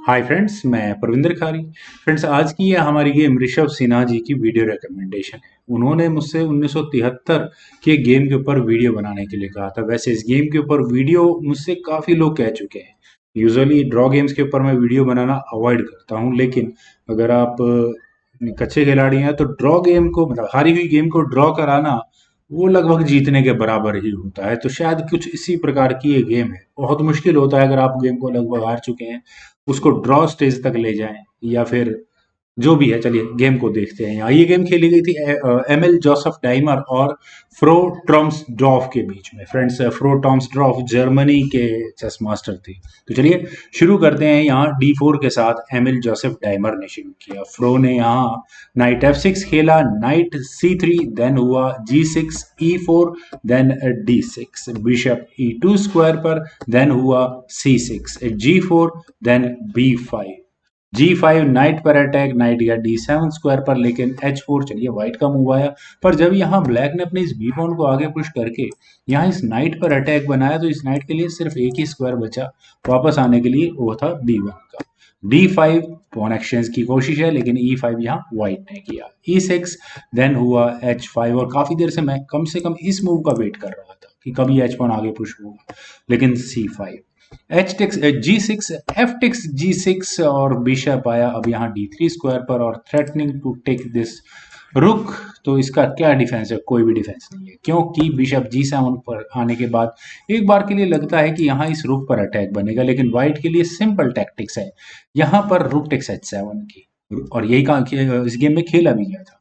Hi friends, मैं प्रविंदर खारी। Friends, आज की ये हमारी गेम ऋषभ सिन्हा जी की वीडियो रिकमेंडेशन है। उन्होंने मुझसे 1973 के गेम के ऊपर वीडियो बनाने के लिए कहा था। वैसे इस गेम के ऊपर वीडियो मुझसे काफ़ी लोग कह चुके हैं। यूजुअली ड्रॉ गेम्स के ऊपर मैं वीडियो बनाना अवॉइड करता हूँ, लेकिन अगर आप कच्चे खिलाड़ी हैं तो ड्रॉ गेम को, मतलब हारी हुई गेम को ड्रॉ कराना, वो लगभग जीतने के बराबर ही होता है। तो शायद कुछ इसी प्रकार की ये गेम है। बहुत मुश्किल होता है अगर आप गेम को लगभग हार चुके हैं, उसको ड्रॉ स्टेज तक ले जाएं, या फिर जो भी है। चलिए गेम को देखते हैं। यहाँ ये गेम खेली गई थी एमएल जोसेफ डाइमर और फ्रो ट्रॉम्सड्रॉफ के बीच में। फ्रेंड्स, फ्रो ट्रॉम्सड्रॉफ जर्मनी के चेस मास्टर थे। तो चलिए शुरू करते हैं। यहाँ डी4 के साथ एमएल जोसेफ डाइमर ने शुरू किया। फ्रो ने यहाँ नाइट एफ6 खेला, नाइट सी3, देन हुआ जी6, ई4, देन डी6, बिशप ई2 स्क्वायर पर, देन हुआ सी6, जी4, देन बी5, जी5, नाइट पर अटैक, नाइट गया डी7 स्क्वायर पर, लेकिन एच4। चलिए व्हाइट का मूव आया, पर जब यहाँ ब्लैक ने अपने इस बी पॉन को आगे पुश करके यहाँ इस नाइट पर अटैक बनाया, तो इस नाइट के लिए सिर्फ एक ही स्क्वायर बचा वापस आने के लिए, वो था डी1 का। डी5 पॉन एक्सचेंज की कोशिश है, लेकिन ई5 यहाँ व्हाइट ने किया, ई6, देन हुआ एच5। और काफी देर से मैं कम इस मूव का वेट कर रहा था कि कभी एच पॉन आगे पुश होगा, लेकिन सी5, एच टेक्स जी सिक्स, एफ टेक्स जी सिक्स, और बिशप आया अब यहाँ डी3 स्क्वायर पर, और थ्रेटनिंग टू टेक दिस रुक। तो इसका क्या डिफेंस है? कोई भी डिफेंस नहीं है, क्योंकि बिशप जी7 पर आने के बाद एक बार के लिए लगता है कि यहाँ इस रुक पर अटैक बनेगा, लेकिन व्हाइट के लिए सिंपल टैक्टिक्स है यहाँ पर रुक टेक्स एच7 की, और यही इस गेम में खेला भी गया था।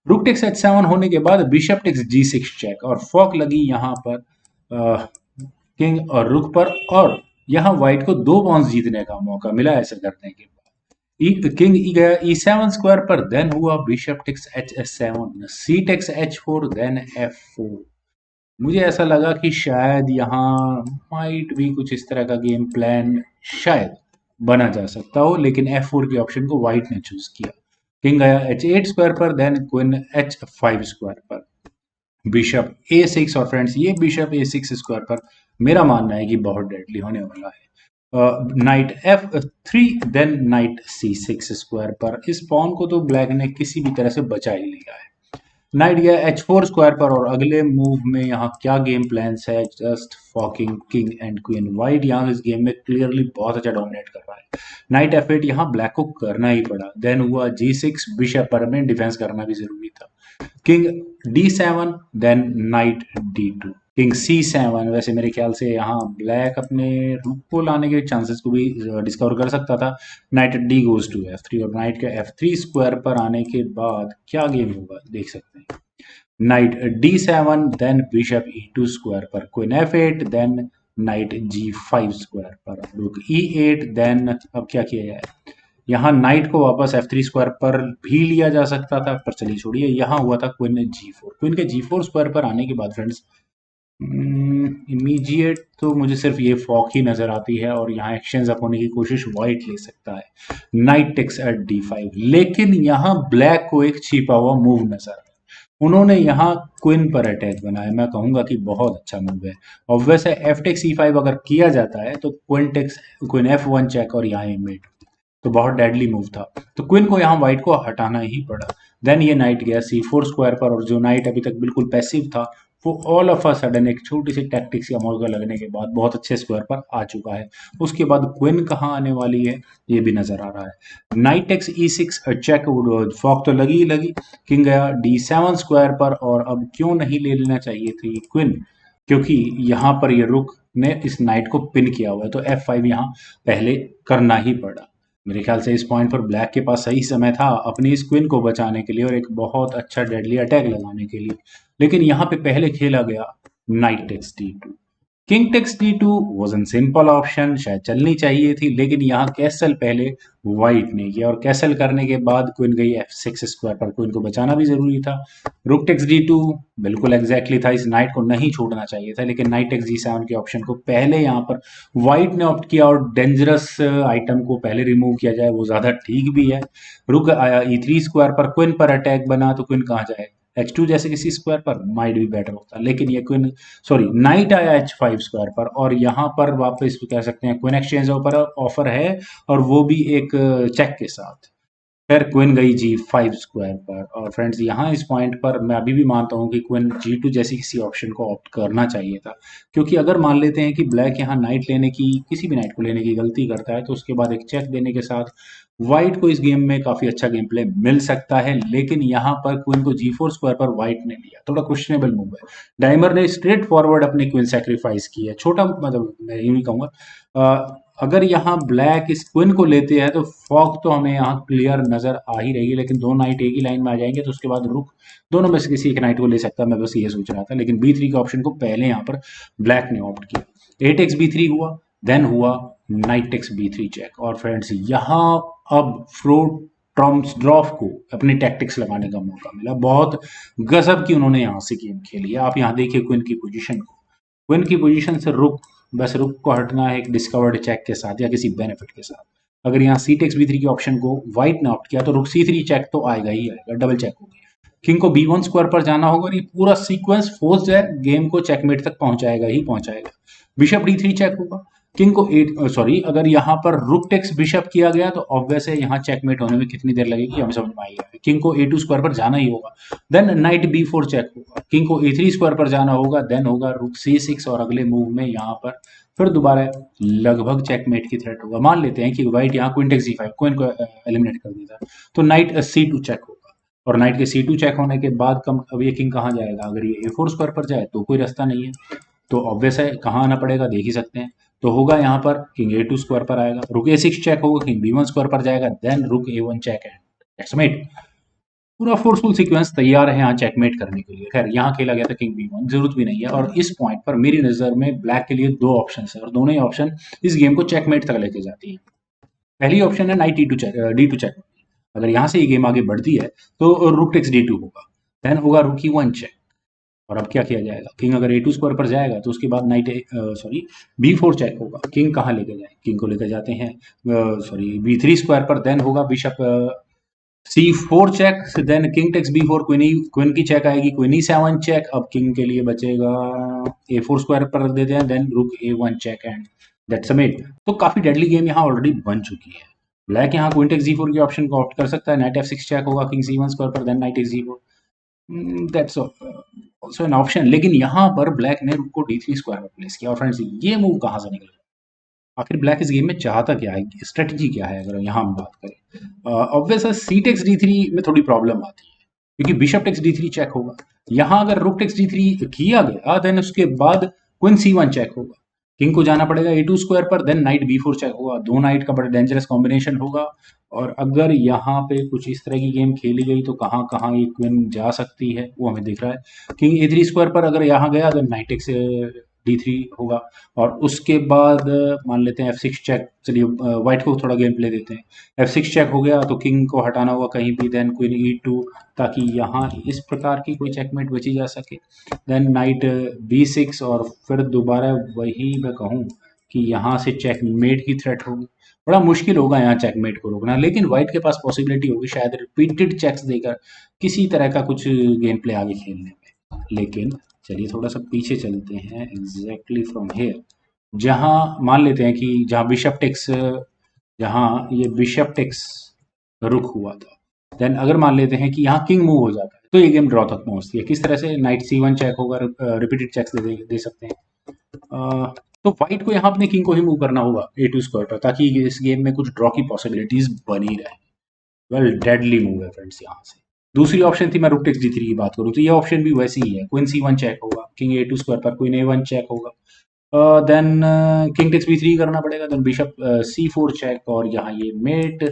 रुक टेक्स एच7 होने के बाद बिशप टेक्स जी6 चेक, और फॉक लगी यहाँ पर किंग और रुक पर, और यहाँ व्हाइट को 2 पॉन्स जीतने का मौका मिला ऐसा करने के बाद। किंग गया ई7 स्क्वायर पर, देन हुआ बिशप टेक्स एच7, सी टेक्स एच4, देन एफ4। मुझे ऐसा लगा कि शायद यहाँ माइट भी कुछ इस तरह का गेम प्लान शायद बना जा सकता हो, लेकिन एफ4 के ऑप्शन को व्हाइट ने चूज किया। किंग गया एच8 स्क्वायर पर, देन क्वीन एच5 स्क्वायर पर, बिशप ए6। और फ्रेंड्स, ये बिशप ए6 स्क्वायर पर मेरा मानना है कि बहुत डेडली होने वाला है। Night F3, then night C6 square पर। इस पॉन को तो ब्लैक ने किसी भी तरह से बचा ही लिया है। नाइट गया H4 स्क्वायर पर, और अगले मूव में यहाँ क्या गेम प्लान्स है? Just forking king and queen. White यहाँ इस गेम में क्लियरली बहुत अच्छा डोमिनेट कर रहा है। नाइट F8 यहाँ ब्लैक को करना ही पड़ा, देन हुआ G6, बिशप पर में डिफेंस करना भी जरूरी था। King D7, then knight D2, king C7। वैसे मेरे ख्याल से यहाँ ब्लैक अपने रुक को लाने के चांसेस को भी डिस्कवर कर सकता था। Night D goes to F3, और नाइट के F3 स्क्वायर पर आने के बाद क्या गेम होगा देख सकते हैं। Knight D7, then bishop E2 square पर, queen F8, then knight G5 square पर, रुक E8, देन अब क्या किया जाए? यहाँ नाइट को वापस F3 स्क्वायर पर भी लिया जा सकता था, पर चलिए छोड़िए। यहाँ हुआ था क्वीन G4। क्वीन के G4 स्क्वायर पर आने के बाद फ्रेंड्स, इमीजिएट तो मुझे सिर्फ ये फॉक ही नजर आती है, और यहाँ एक्सचेंज अप होने की कोशिश व्हाइट ले सकता है। नाइट टेक्स एट D5, लेकिन यहाँ ब्लैक को एक छिपा हुआ मूव नजर आया। उन्होंने यहाँ क्वीन पर अटैक बनाया। मैं कहूंगा कि बहुत अच्छा मूव है। और वैसे एफ टेक्स E5 अगर किया जाता है तो क्वीन F1 चेक, और यहाँ मेट, तो बहुत डेडली मूव था। तो क्वीन को यहाँ व्हाइट को हटाना ही पड़ा। देन ये नाइट गया C4 स्क्वायर पर, और जो नाइट अभी तक बिल्कुल पैसिव था, वो ऑल ऑफ अ सडन एक छोटी सी टैक्टिक्स का मौका लगने के बाद बहुत अच्छे स्क्वायर पर आ चुका है। उसके बाद क्वीन कहाँ आने वाली है ये भी नजर आ रहा है। Knight takes E6 check, Fock तो लगी ही लगी। किंग गया D7 स्क्वायर पर, और अब क्यों नहीं ले लेना चाहिए थी क्वीन, क्योंकि यहाँ पर ये रुक ने इस नाइट को पिन किया हुआ है, तो F5 यहाँ पहले करना ही पड़ा। मेरे ख्याल से इस पॉइंट पर ब्लैक के पास सही समय था अपनी इस क्वीन को बचाने के लिए और एक बहुत अच्छा डेडली अटैक लगाने के लिए, लेकिन यहाँ पे पहले खेला गया knight takes D2। King takes D2 was an simple option, शायद चलनी चाहिए थी, लेकिन यहाँ कैसल पहले व्हाइट ने किया, और कैसल करने के बाद क्वीन गई F6 स्क्वायर पर। क्वीन को बचाना भी जरूरी था। रुक टेक्स D2 बिल्कुल एग्जैक्टली था, इस नाइट को नहीं छोड़ना चाहिए था, लेकिन नाइट टेक्स G7 के ऑप्शन को पहले यहाँ पर व्हाइट ने ऑप्ट किया, और डेंजरस आइटम को पहले रिमूव किया जाए वो ज्यादा ठीक भी है। रुक आया E3 स्क्वायर पर, क्वीन पर अटैक बना, तो क्वीन कहाँ जाए? H2 जैसे किसी स्क्वायर पर माइट भी बेटर होता, लेकिन ये क्वीन सॉरी नाइट आया H5 स्क्वायर पर, और यहाँ पर वापस कह सकते हैं क्वीन एक्सचेंज ऑफर है, और वो भी एक चेक के साथ। फिर क्वीन गई G5 स्क्वायर पर, और फ्रेंड्स यहाँ इस पॉइंट पर मैं अभी भी मानता हूँ कि क्वीन G2 जैसी किसी ऑप्शन को ऑप्ट करना चाहिए था, क्योंकि अगर मान लेते हैं कि ब्लैक यहाँ नाइट लेने की, किसी भी नाइट को लेने की गलती करता है, तो उसके बाद एक चेक देने के साथ व्हाइट को इस गेम में काफी अच्छा गेम प्ले मिल सकता है। लेकिन यहाँ पर क्वीन को G4 स्क्वायर पर व्हाइट ने लिया, थोड़ा क्वेश्चनेबल मूव है। डाइमर ने स्ट्रेट फॉरवर्ड अपनी क्वीन सेक्रीफाइस की है, छोटा मतलब मैं यूं ही कहूंगा। अगर यहाँ ब्लैक इस क्वीन को लेते हैं तो फॉग तो हमें यहाँ क्लियर नजर आ ही रही है, लेकिन दो नाइट एक ही लाइन में आ जाएंगे, तो उसके बाद रुक दोनों में से किसी एक नाइट को ले सकता है, मैं बस ये सोच रहा था। लेकिन B3 के ऑप्शन को पहले यहाँ पर ब्लैक ने ऑप्ट किया। 8x B3 हुआ, देन हुआ नाइट टेक्स B3 चेक, और फ्रेंड्स यहाँ अब फ्लोट ट्रम्प्स ड्रॉफ को अपनी टैक्टिक्स लगाने का मौका मिला। बहुत गजब की उन्होंने यहाँ से गेम खेली है। आप यहाँ देखिए क्वीन की पोजीशन को, क्वीन की पोजीशन से रुक, बस रुक को हटना है एक डिस्कवर्ड चेक के साथ या किसी बेनिफिट के साथ। अगर यहाँ सी टेक्स B3 के ऑप्शन को व्हाइट ने ऑप्ट किया तो रुक C3 चेक तो आएगा ही आएगा, डबल चेक होगी। किंग को B1 स्क्वायर पर जाना होगा, ये पूरा सीक्वेंस फोर्स है, गेम को चेकमेट तक पहुंचाएगा ही पहुंचाएगा। बिशप D3 चेक होगा, किंग को 8 सॉरी अगर यहाँ पर रुक टेक्स बिशप किया गया तो ऑब्वियस है यहाँ चेकमेट होने में कितनी देर लगेगी हमें समझ में आएगा। किंग को A2 स्क्वायर पर जाना ही होगा, देन नाइट B4 चेक होगा, किंग को A3 स्क्वायर पर जाना होगा, देन होगा रुक C6, और अगले मूव में यहाँ पर फिर दोबारा लगभग चेकमेट की थ्रेट होगा। मान लेते हैं कि व्हाइट यहाँ क्वीन टेक्स G5 क्वीन को एलिमिनेट कर देता, तो नाइट C2 चेक होगा, और नाइट के C2 चेक होने के बाद कम अब ये किंग कहाँ जाएगा। अगर ये A4 स्क्वायर पर जाए तो कोई रास्ता नहीं है, तो ऑब्वियस है कहाँ आना पड़ेगा देख ही सकते हैं। तो होगा यहाँ पर किंग A2 स्क्वायर पर आएगा, रुक A6 चेक होगा, किंग B1 स्क्वायर पर जाएगा, देन रुक A1 चेक है, चेकमेट। पूरा फोर्सफुल सीक्वेंस तैयार है यहाँ चेकमेट करने के लिए। खैर यहाँ खेला गया था किंग B1, जरूरत भी नहीं है, और इस पॉइंट पर मेरी नजर में ब्लैक के लिए दो ऑप्शन है, और दोनों ही ऑप्शन इस गेम को चेकमेट तक लेके जाती है। पहली ऑप्शन है नाइट D2 चेक। अगर यहाँ से ये गेम आगे बढ़ती है तो रुक टेक्स D2 होगा, देन होगा रुक E1 चेक, और अब क्या किया जाएगा, किंग अगर A2 स्क्वायर पर जाएगा तो उसके बाद नाइट सॉरी B4 चेक होगा, किंग कहाँ लेके जाए, किंग को लेकर जाते हैं सॉरी B3 स्क्वायर पर, देन होगा bishop C4 check, then king takes B4, queen की चेक आएगी, क्वीन E7 चेक, अब किंग के लिए बचेगा A4 स्क्वायर पर रख देते हैं, देन रुक A1 check and that's it. तो काफी डेडली गेम यहाँ ऑलरेडी बन चुकी है। ब्लैक यहाँ क्वीन टेक्स G4 के ऑप्शन को ऑप्ट कर सकता है, नाइट F6 चेक होगा, किंग C1 स्क्वायर पर, then knight takes G4, that's also an option. लेकिन यहाँ पर ब्लैक ने रुक को D3 स्क्वायर पर प्लेस किया, और फ्रेंड्स ये मूव कहाँ से निकला, आखिर ब्लैक इस गेम में चाहता क्या है, स्ट्रेटजी क्या है, अगर यहाँ हम बात करें। ऑब्वियस है सी टेक्स D3 में थोड़ी प्रॉब्लम आती है, क्योंकि बिशप टेक्स D3 चेक होगा। यहाँ अगर रुक टेक्स D3 किया गया, देन उसके बाद क्वीन C1 चेक होगा, किंग को जाना पड़ेगा A2 स्क्वायर पर, देन नाइट B4 चेक होगा, दो नाइट का बड़ा डेंजरस कॉम्बिनेशन होगा। और अगर यहाँ पे कुछ इस तरह की गेम खेली गई तो कहाँ कहाँ ये क्वीन जा सकती है वो हमें दिख रहा है। किंग A3 स्क्वायर पर अगर यहाँ गया तो नाइट टेक्स D3 होगा, और उसके बाद मान लेते हैं F6 चेक, चलिए व्हाइट को थोड़ा गेम प्ले देते हैं। F6 चेक हो गया तो किंग को हटाना होगा कहीं भी, देन क्वीन E2, ताकि यहाँ इस प्रकार की कोई चेकमेट बची जा सके, देन नाइट B6, और फिर दोबारा वही मैं कहूँ कि यहाँ से चेकमेट की थ्रेट होगी। बड़ा मुश्किल होगा यहाँ चेकमेट को रोकना, लेकिन व्हाइट के पास पॉसिबिलिटी होगी शायद रिपीटेड चेक्स देकर किसी तरह का कुछ गेम प्ले आगे खेलने में। लेकिन चलिए थोड़ा सा पीछे चलते हैं, एग्जैक्टली फ्रॉम हेयर, जहां मान लेते हैं कि जहां बिशप टेक्स, जहां ये बिशप टेक्स रुक हुआ था, देन अगर मान लेते हैं कि यहाँ किंग मूव हो जाता है तो ये गेम ड्रॉ तक पहुंचती है। किस तरह से, नाइट C1 चेक होगा, रिपीटेड चेक्स दे सकते हैं। तो व्हाइट को यहाँ अपने किंग को ही मूव करना होगा A2 स्क्वायर पर, ताकि इस गेम में कुछ ड्रॉ की पॉसिबिलिटीज बनी रहे। वेल डेडली मूव है फ्रेंड्स यहाँ से। दूसरी ऑप्शन थी मैं रुक टेक्स D3 की बात करूँ तो ये ऑप्शन भी वैसी ही है, क्वीन C1 चेक होगा, किंग A2 स्क्वायर पर क्वीन A1 चेक होगा, देन किंग टेक्स B3 करना पड़ेगा, देन बिशप C4 चेक, और यहाँ ये mate,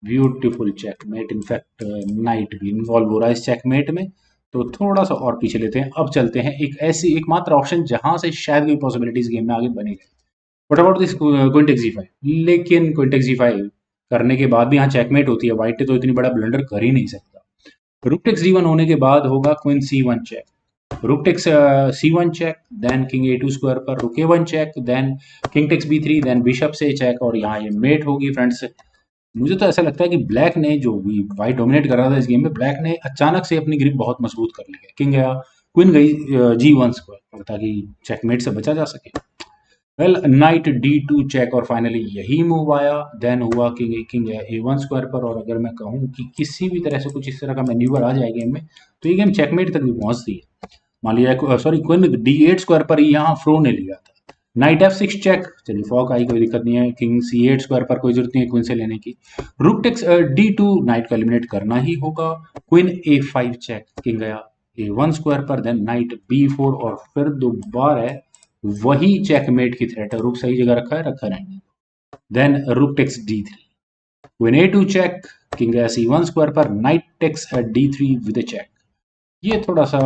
beautiful checkmate. In fact knight भी इन्वॉल्व हो रहा है इस चेकमेट में। तो थोड़ा सा और पीछे लेते हैं, अब चलते हैं एक ऐसी एकमात्र ऑप्शन जहां से शायद कोई पॉसिबिलिटीज गेम में आगे बनी रहे। What about this queen takes G5, लेकिन क्वीन टेक्स G5 करने के बाद भी यहाँ चेकमेट होती है, व्हाइट तो इतनी बड़ा ब्लंडर कर ही नहीं सकता। रुक टेक्स D1 होने के बाद होगा queen C1 check, rook takes C1 check, then king A2 square पर rook A1 check, then king takes B3, then bishop से चेक, और यहाँ ये मेट होगी फ्रेंड्स। मुझे तो ऐसा लगता है कि ब्लैक ने जो व्हाइट डोमिनेट कर रहा था इस गेम में, ब्लैक ने अचानक से अपनी ग्रिप बहुत मजबूत कर ली है। किंग गया, क्वीन गई G1 स्क्वायर ताकि चेकमेट से बचा जा सके। वेल नाइट D2 चेक और फाइनली यही मूव आया। देन हुआ किंग किंग A1 स्क्वायर पर, और अगर मैं कहूँ कि किसी भी तरह से कुछ इस तरह का मैन्यूवर आ जाए गेम में तो ये गेम चेकमेट तक भी पहुंचती है। मान लिया सॉरी क्वीन D8 स्क्वायर पर यहाँ फ्रो ने लिया था। नाइट F6 चेक, चलिए फॉक आई, कोई दिक्कत नहीं है। किंग C8 स्क्वायर पर कोई जरूरत नहीं है क्वीन से लेने की। रूक टेक्स D2, नाइट को एलिमिनेट करना ही होगा। क्वीन A5 चेक, किंग गया A1 स्क्वायर पर, देन नाइट B4 और फिर दोबारा वही चेकमेट की थ्रेट है। रुक सही जगह रखा रहेंगे। Then rook takes D3, queen A2 check, king C1 square पर, knight takes D3 with check. ये थोड़ा सा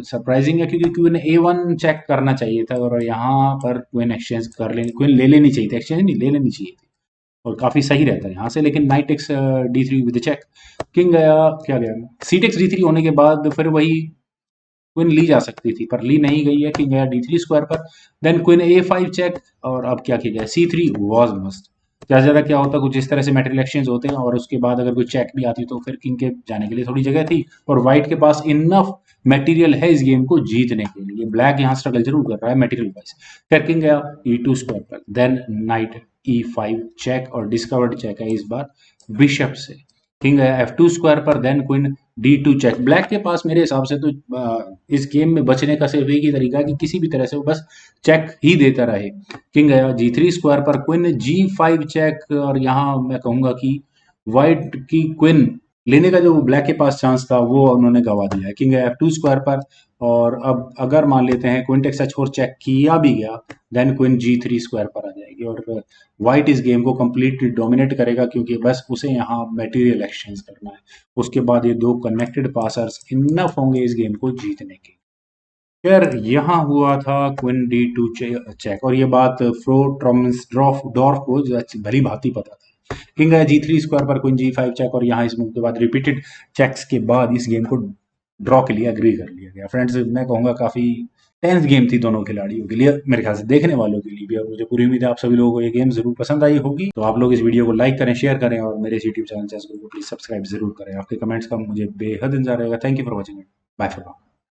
सरप्राइजिंग है क्योंकि क्वीन A1 चेक करना चाहिए था और यहाँ पर क्वीन एक्सचेंज कर लेनी, क्वीन ले लेनी चाहिए थी, एक्सचेंज नहीं ले लेनी चाहिए थी और काफी सही रहता है यहाँ से। लेकिन knight takes D3 with check, king गया, क्या गया C टेक्स D3 होने के बाद फिर वही क्वीन ली जा सकती थी पर ली नहीं गई है। किंग गया D3 स्क्वायर पर, देन क्वीन A5 चेक, और अब क्या किया गया C3 वॉज मस्ट। ज्यादा ज्यादा क्या होता, कुछ इस तरह से मेटेरियल एक्सचेंज होते हैं और उसके बाद अगर कोई चेक भी आती तो फिर किंग के जाने के लिए थोड़ी जगह थी और व्हाइट के पास इनफ मटेरियल है इस गेम को जीतने के लिए। ब्लैक यहाँ स्ट्रगल जरूर कर रहा है मटेरियल वाइज। फिर किंग गया E2 स्क्वायर पर, देन नाइट E5 चेक और डिस्कवर्ड चेक है इस बार बिशप से। किंग गया F2 स्क्वायर पर, then queen D2 check. Black के पास मेरे हिसाब से तो इस गेम में बचने का सिर्फ एक ही तरीका है कि किसी भी तरह से वो बस चेक ही देता रहे। किंग गया G3 स्क्वायर पर, क्वीन G5 चेक, और यहाँ मैं कहूंगा कि व्हाइट की क्वीन लेने का जो ब्लैक के पास चांस था वो उन्होंने गवा दिया है। किंग F2 स्क्वायर पर, और अब अगर मान लेते हैं क्वीन टेक्स H4 चेक किया भी गया, देन क्वीन G3 स्क्वायर पर आ जाएगी और व्हाइट इस गेम को कंप्लीटली डोमिनेट करेगा क्योंकि बस उसे यहाँ मटेरियल एक्सचेंज करना है। उसके बाद ये दो कनेक्टेड पासर्स इनफ होंगे इस गेम को जीतने के। फिर यहाँ हुआ था क्वीन D2 चेक, और ये बात फ्रो ट्रॉमस डॉर्फ को भली भांति पता था। किंग है G3 स्क्वायर पर, क्वीन G5 चेक, और यहाँ इस मूव के बाद रिपीटेड चेक्स के बाद इस गेम को ड्रॉ के लिए एग्री कर लिया गया। फ्रेंड्स मैं कहूँगा काफी टेंस गेम थी दोनों खिलाड़ियों के लिए, मेरे ख्याल से देखने वालों के लिए भी, और मुझे पूरी उम्मीद है आप सभी लोगों को ये गेम जरूर पसंद आई होगी। तो आप लोग इस वीडियो को लाइक करें, शेयर करें और मेरे यूट्यूब चैनल को प्लीज सब्सक्राइब जरूर करें। आपके कमेंट्स का मुझे बेहद इंतजार रहेगा। Thank you for watching, bye for now.